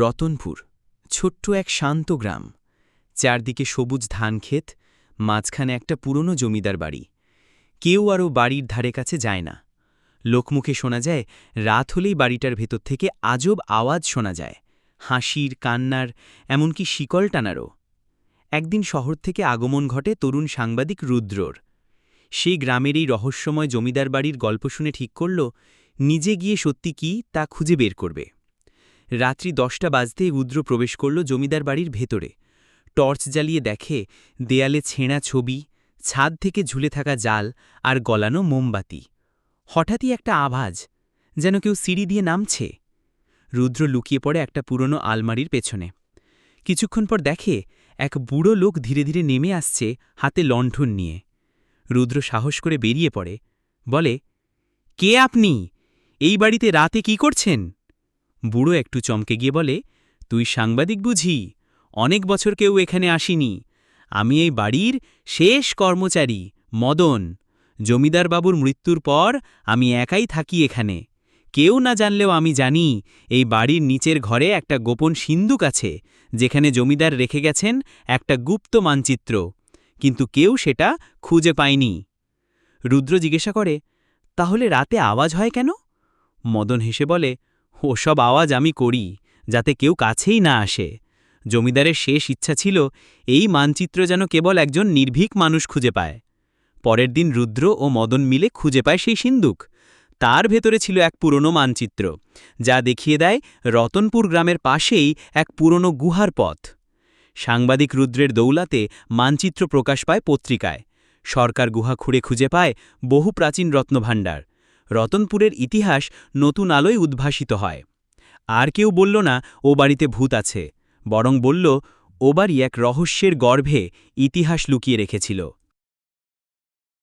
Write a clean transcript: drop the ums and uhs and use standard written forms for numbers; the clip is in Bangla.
রতনপুর ছোট্ট এক শান্ত গ্রাম। চারদিকে সবুজ ধানক্ষেত, মাঝখানে একটা পুরনো জমিদার বাড়ি। কেউ আরও বাড়ির ধারে কাছে যায় না। লোকমুখে শোনা যায়, রাত হলেই বাড়িটার ভেতর থেকে আজব আওয়াজ শোনা যায়, হাসির, কান্নার, এমনকি শিকল টানারও। একদিন শহর থেকে আগমন ঘটে তরুণ সাংবাদিক রুদ্রর। সেই গ্রামের এই রহস্যময় জমিদার বাড়ির গল্প শুনে ঠিক করল, নিজে গিয়ে সত্যি কি তা খুঁজে বের করবে। রাত্রি 10টা বাজতেই রুদ্র প্রবেশ করল জমিদার বাড়ির ভেতরে। টর্চ জ্বালিয়ে দেখে, দেয়ালে ছেঁড়া ছবি, ছাদ থেকে ঝুলে থাকা জাল আর গলানো মোমবাতি। হঠাৎই একটা আওয়াজ, যেন কেউ সিঁড়ি দিয়ে নামছে। রুদ্র লুকিয়ে পড়ে একটা পুরনো আলমারির পেছনে। কিছুক্ষণ পর দেখে, এক বুড়ো লোক ধীরে ধীরে নেমে আসছে, হাতে লণ্ঠন নিয়ে। রুদ্র সাহস করে বেরিয়ে পড়ে, বলে, কে আপনি? এই বাড়িতে রাতে কি করছেন? বুড়ো একটু চমকে গিয়ে বলে, তুই সাংবাদিক বুঝি? অনেক বছর কেউ এখানে আসিনি। আমি এই বাড়ির শেষ কর্মচারী, মদন। জমিদার বাবুর মৃত্যুর পর আমি একাই থাকি এখানে। কেউ না জানলেও আমি জানি, এই বাড়ির নিচের ঘরে একটা গোপন সিন্দুক আছে, যেখানে জমিদার রেখে গেছেন একটা গুপ্ত মানচিত্র, কিন্তু কেউ সেটা খুঁজে পায়নি। রুদ্র জিজ্ঞাসা করে, তাহলে রাতে আওয়াজ হয় কেন? মদন হেসে বলে, ওসব আওয়াজ আমি করি, যাতে কেউ কাছেই না আসে। জমিদারের শেষ ইচ্ছা ছিল, এই মানচিত্র যেন কেবল একজন নির্ভীক মানুষ খুঁজে পায়। পরের দিন রুদ্র ও মদন মিলে খুঁজে পায় সেই সিন্দুক। তার ভেতরে ছিল এক পুরনো মানচিত্র, যা দেখিয়ে দেয় রতনপুর গ্রামের পাশেই এক পুরনো গুহার পথ। সাংবাদিক রুদ্রের দৌলাতে মানচিত্র প্রকাশ পায় পত্রিকায়। সরকার গুহা খুঁড়ে খুঁজে পায় বহু প্রাচীন রত্নভাণ্ডার। রতনপুরের ইতিহাস নতুন আলোয় উদ্ভাসিত হয়। আর কেউ বলল না ও বাড়িতে ভূত আছে, বরং বলল, ও বাড়ি এক রহস্যের গর্ভে ইতিহাস লুকিয়ে রেখেছিল।